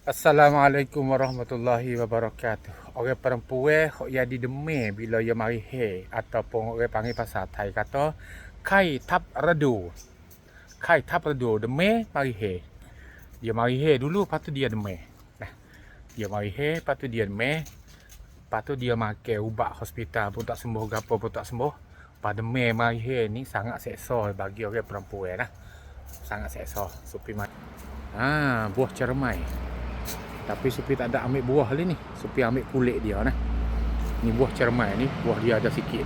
Assalamualaikum warahmatullahi wabarakatuh. Orang perempuan hok jadi demam bila ia mari he ataupun orang panggil pasal Thai kata kai tap redu. Kai tap redu demam mari he. Dia mari he dulu lepas tu dia demam. Nah, dia mari he lepas tu dia demam. Lepas tu dia makan ubat hospital pun tak sembuh, gapo pun tak sembuh. Lepas demam mari he ni sangat seksa bagi orang perempuan lah. Sangat seksa. Supi buah cermai. Tapi Supi tak ada ambil buah ni. Supi ambil kulit dia nah. Ni buah cermai ni, buah dia ada sikit.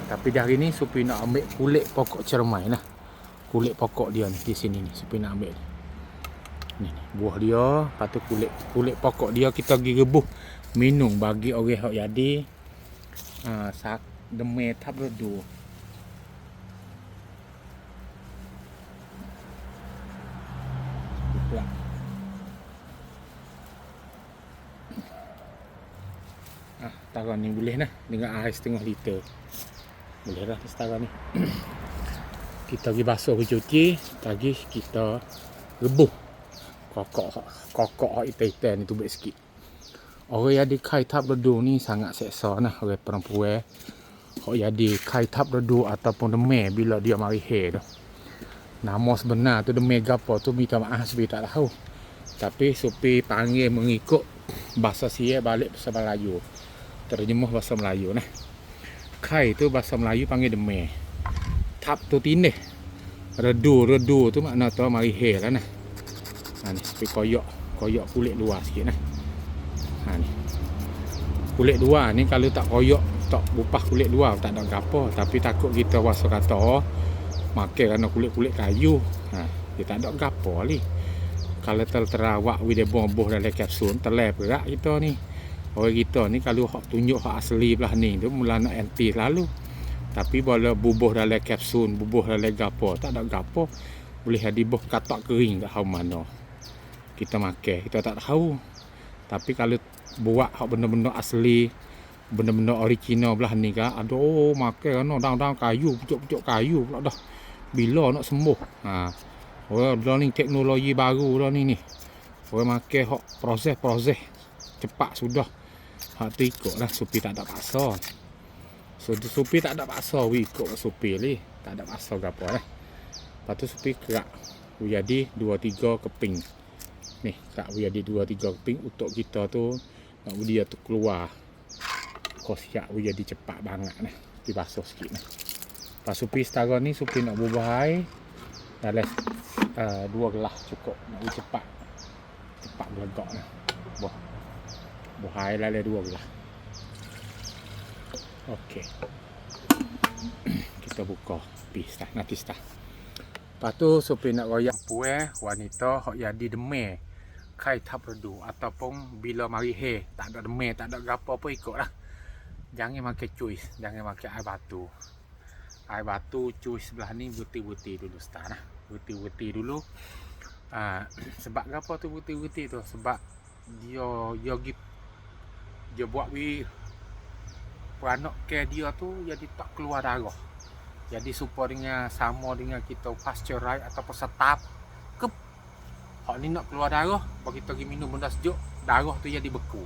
Tapi dari ni Supi nak ambil kulit pokok cermai lah. Kulit pokok dia ni di sini ni Supi nak ambil. Ni buah dia, lepas tu kulit pokok dia kita pergi rebus minum bagi orang hok jadi sak demam tap redu. Setara ni boleh nah dengan air setengah liter. Boleh dah setara ni. Kita pergi basuh cuci, lagi kita rebus kokok hak hitam-hitam ni tubik sikit. Orang jadi kai tap redu ni sangat seksa nah orang perempuan. Hak jadi kai tap redu ataupun demam bila dia mari he tu. Nama sebenar tu demam gapo tu minta maaf Supi tak tahu. Tapi Supi panggil mengikut bahasa Siap balik bahasa Melayu. Terjemah bahasa Melayu nah. Kai tu bahasa Melayu panggil demam. Tap tu tindih. Redu tu makna tu mari he lah nah. Ni Supi koyak kulit luar sikit nah. Ni. Kulit luar ni kalau tak koyak, tak upah kulit luar tak ada gapo, tapi takut kita rasa kata makan kerana kulit kayu. Dia tak ada gapo ni. Kalau terawak we dia bomboh dalam kapsul, terlep gerak kita ni. Orang kita ni kalau hak tunjuk hak asli belah ni tu mula nak anti selalu. Tapi bila bubuh dalam kapsul, bubuh dalam gapo, tak ada gapo. Boleh jadi buh katak kering tak tahu mana. Kita makan, kita tak tahu. Tapi kalau buat hak benda-benda asli, benda-benda original belah ni kan, aduh makan kan dang-dang kayu, pucuk-pucuk kayu pula dah. Bila nak sembuh. Orang dah ni teknologi baru dah ni. Orang makan hak proses cepat sudah. Hak tu ikutlah Supi tak ada paksa. Supi tak ada paksa ikut Supi ni. Tak ada paksa gapo lah. Lepas tu Supi kerak. Jadi 2-3 keping. Ni kerak jadi 2-3 keping untuk kita tu nak dia tu keluar. Kosiak jadi cepat banget nah. Dibasuh sikit nah. Lepas Supi setara ni Supi nak bubuh air dalam 2 gelas cukup. Nak cepat melegak nah. Buah air dalam 2 gelas. Okey. Kita buka pis dah, natis dah. Lepas tu Supi nak royak puan wanita hok jadi demam kai tap redu ataupun bila mari he tak ada demam, tak ada gapo apa ikutlah. Jangan makan cuis, jangan makan air batu. Air batu cuis sebelah ni buti-buti dulu start nah. Buti-buti dulu. Sebab gapo tu buti-buti tu? Sebab dia buat beranak ke dia tu jadi tak keluar darah. Jadi supaya sama dengan kita pasteurize ataupun setap kep. Hak ni nak keluar darah, bagi kita pergi minum benda sejuk, darah tu jadi beku.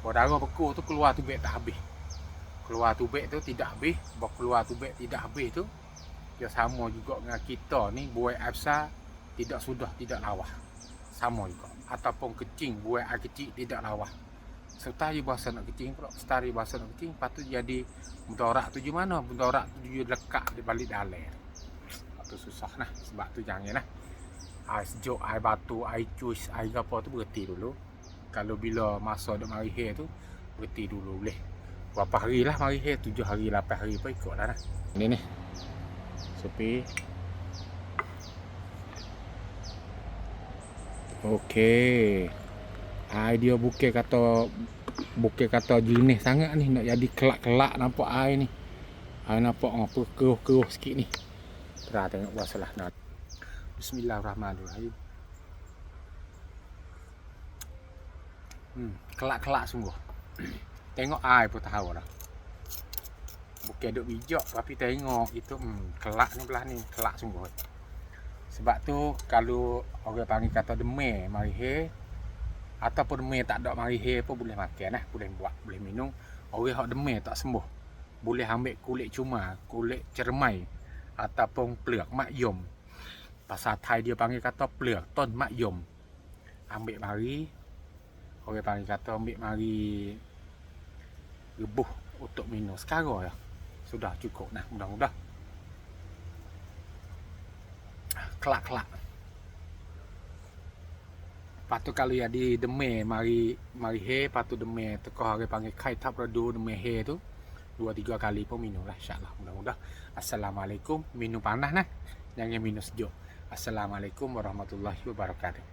Kalau darah beku tu keluar tubik tak habis. Keluar tubik tu tidak habis, kalau keluar tubik tidak habis tu dia sama juga dengan kita ni buai air besar tidak lawas. Sama juga. Ataupun kecing, buai air kecil tidak lawas. Serta bahasa nak kecing pula, setari bahasa nak kecing, lepas tu jadi mudarat tu mana? Mudarat tu dia lekat di balik dalam. Itu susah nah, sebab tu jangan lah. Air sejuk, air batu, air cuis, air apa tu berhenti dulu. Kalau bila masa duk mari he tu, berhenti dulu boleh. Berapa hari lah mari he, 7 hari, 8 hari pun ikut lah nah. Ini nih, Supi. Okey. Air dia bukan kata jenis sangat ni, nak jadi kelak-kelak nampak air ni. Air nampak apa keruh-keruh sikit ni. Terah tengok wasalah nah. Bismillahirrahmanirrahim. Kelak-kelak sungguh. Tengok air pun tahu dah. Bukan duk bijak tapi tengok itu kelak ni belah ni, kelak sungguh. Sebab tu kalau orang panggil kata demam mari he, Ataupun demam tak ada mari he pun boleh makan boleh buat, boleh minum. Orang hak demam tak sembuh, boleh ambil kulit cuma, kulit cermai ataupun pelak makyum. Bahasa Thai dia panggil kata pelak ton makyum. Ambil mari, orang panggil kata ambil mari rebuh untuk minum sekarang ya. Sudah cukup nah, mudah-mudah. Kelak-kelak. Patu kalau ya di demam mari he patu demam teko hari panggil kai tap redu demam he tu 2-3 kali pun minum lah insyaallah mudah-mudah. Assalamualaikum, minum panas nah, jangan minum sejuk. Assalamualaikum warahmatullahi wabarakatuh.